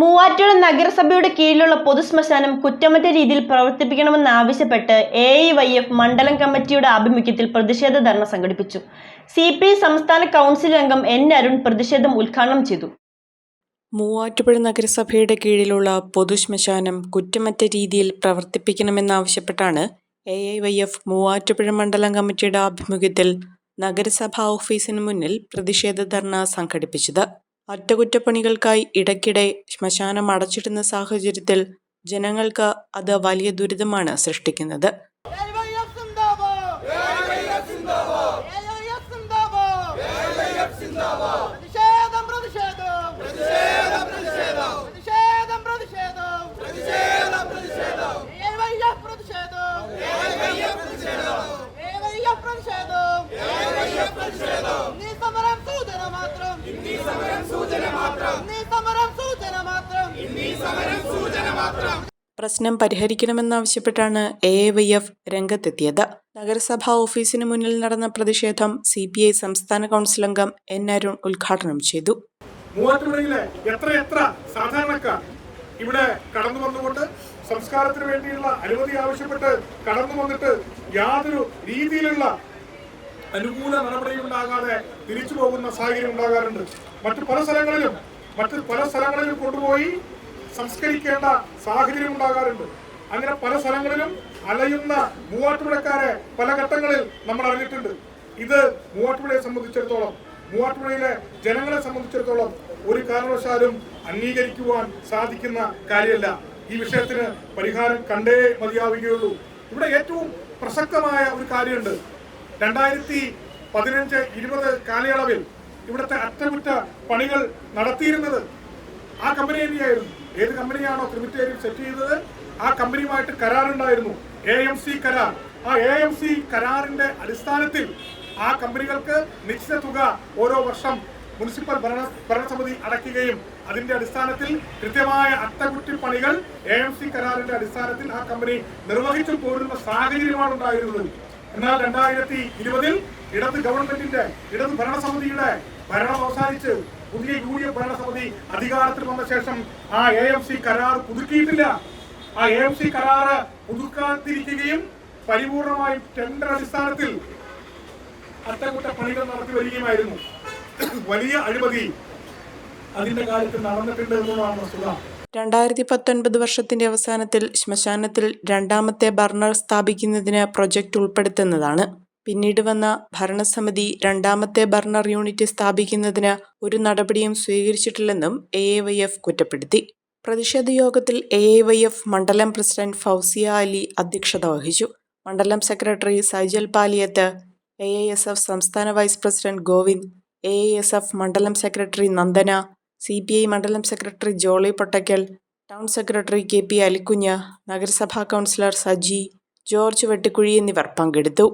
മൂവാറ്റുപുഴ നഗരസഭയുടെ കീഴിലുള്ള പൊതുശ്മശാനം കുറ്റമറ്റ രീതിയിൽ പ്രവർത്തിപ്പിക്കണമെന്നാവശ്യപ്പെട്ട് AIYF മണ്ഡലം കമ്മിറ്റിയുടെ ആഭിമുഖ്യത്തിൽ പ്രതിഷേധ ധർണ സംഘടിപ്പിച്ചു. CPI സംസ്ഥാന കൗൺസിൽ അംഗം N. അരുൺ പ്രതിഷേധം ഉദ്ഘാടനം ചെയ്തു. മൂവാറ്റുപുഴ നഗരസഭയുടെ കീഴിലുള്ള പൊതുശ്മശാനം കുറ്റമറ്റ രീതിയിൽ പ്രവർത്തിപ്പിക്കണമെന്നാവശ്യപ്പെട്ടാണ് AIYF മൂവാറ്റുപുഴ മണ്ഡലം കമ്മിറ്റിയുടെ ആഭിമുഖ്യത്തിൽ നഗരസഭാ ഓഫീസിന് മുന്നിൽ പ്രതിഷേധ ധർണ സംഘടിപ്പിച്ചത്. അറ്റകുറ്റപ്പണികൾക്കായി ഇടയ്ക്കിടെ ശ്മശാനം അടച്ചിടുന്ന സാഹചര്യത്തിൽ ജനങ്ങൾക്ക് അത് വലിയ ദുരിതമാണ് സൃഷ്ടിക്കുന്നത്. പ്രശ്നം പരിഹരിക്കണമെന്നാവശ്യപ്പെട്ടാണ് AIYF രംഗത്തെത്തിയത്. നഗരസഭാ ഓഫീസിന് മുന്നിൽ നടന്ന പ്രതിഷേധം CPI സംസ്ഥാന കൗൺസിൽ അംഗം N. അരുൺ ഉദ്ഘാടനം ചെയ്തു. മൂവാറ്റുപുഴയിലെ എത്ര സാധാരണക്കാർ ഇവിടെ കടന്നു വന്നുകൊണ്ട് സംസ്കാരത്തിന് വേണ്ടിയുള്ള അനുമതി ആവശ്യപ്പെട്ട് കടന്നു വന്നിട്ട് യാതൊരു രീതിയിലുള്ള അനുകൂല നടപടിയുണ്ടാകാതെ തിരിച്ചു പോകുന്ന സാഹചര്യം ഉണ്ടാകാറുണ്ട്. മറ്റു പല സ്ഥലങ്ങളിലും കൊണ്ടുപോയി സംസ്കരിക്കേണ്ട സാഹചര്യം ഉണ്ടാകാറുണ്ട്. അങ്ങനെ പല സ്ഥലങ്ങളിലും അലയുന്ന മൂവാറ്റുപുഴക്കാരെ പല ഘട്ടങ്ങളിൽ നമ്മൾ അറിഞ്ഞിട്ടുണ്ട്. ഇത് മൂവാറ്റുപുഴയെ സംബന്ധിച്ചിടത്തോളം, മൂവാറ്റുപുഴയിലെ ജനങ്ങളെ സംബന്ധിച്ചിടത്തോളം ഒരു കാരണവശാലും അംഗീകരിക്കുവാൻ സാധിക്കുന്ന കാര്യമല്ല. ഈ വിഷയത്തിന് പരിഹാരം കണ്ടേ മതിയാവുകയുള്ളൂ. ഇവിടെ ഏറ്റവും പ്രസക്തമായ ഒരു കാര്യമുണ്ട്. 2015-20 കാലയളവിൽ ഇവിടുത്തെ അറ്റകുറ്റ പണികൾ നടത്തിയിരുന്നത് ആ കമ്പനി തന്നെയായിരുന്നു. ഏത് കമ്പനിയാണോ ക്രിമിറ്റേറിയം സെറ്റ് ചെയ്തത് ആ കമ്പനിയുമായിട്ട് കരാറുണ്ടായിരുന്നു, AMC കരാർ. ആ AMC കരാറിന്റെ അടിസ്ഥാനത്തിൽ ആ കമ്പനികൾക്ക് നിശ്ചിത തുക ഓരോ വർഷം മുനിസിപ്പൽ ഭരണസമിതി അടയ്ക്കുകയും അതിന്റെ അടിസ്ഥാനത്തിൽ കൃത്യമായ അറ്റകുറ്റപ്പണികൾ AMC കരാറിന്റെ അടിസ്ഥാനത്തിൽ ആ കമ്പനി നിർവഹിച്ചു പോരുന്ന സാഹചര്യമാണ് ഉണ്ടായിരുന്നത്. എന്നാൽ 2020 ഇടത് ഭരണസമിതിയുടെ ഭരണം അവസാനിച്ച് പുതിയ UDF ഭരണസമിതി അധികാരത്തിൽ വന്ന ശേഷം ആ AMC കരാർ പുതുക്കിയിട്ടില്ല. ആ AMC കരാർ പുതുക്കാതിരിക്കുകയും പരിപൂർണമായും ടെൻഡർ അടിസ്ഥാനത്തിൽ അറ്റകുറ്റപ്പണികൾ നടത്തി വരികയുമായിരുന്നു. വലിയ അഴിമതി അതിന്റെ കാര്യത്തിൽ നടന്നിട്ടുണ്ട് എന്നുള്ളതാണ് വസ്തുത. 2019 വർഷത്തിന്റെ അവസാനത്തിൽ ശ്മശാനത്തിൽ രണ്ടാമത്തെ ബർണർ സ്ഥാപിക്കുന്നതിന് പ്രൊജക്ട് ഉൾപ്പെടുത്തുന്നതാണ്. പിന്നീട് വന്ന ഭരണസമിതി രണ്ടാമത്തെ ബർണർ യൂണിറ്റ് സ്ഥാപിക്കുന്നതിന് ഒരു നടപടിയും സ്വീകരിച്ചിട്ടില്ലെന്നും AIYF കുറ്റപ്പെടുത്തി. പ്രതിഷേധ യോഗത്തിൽ AIYF മണ്ഡലം പ്രസിഡന്റ് ഫൗസിയ അലി അധ്യക്ഷത വഹിച്ചു. മണ്ഡലം സെക്രട്ടറി സൈജൽ പാലിയത്ത്, AISF സംസ്ഥാന വൈസ് പ്രസിഡന്റ് ഗോവിന്ദ്, AISF മണ്ഡലം സെക്രട്ടറി നന്ദന, CPI മണ്ഡലം secretary Jolly Pottackal, town secretary KP Alikunju, നഗരസഭാ കൗൺസിലർ സജി, ജോർജ് വെട്ടിക്കുഴി എന്നിവർ പങ്കെടുത്തു.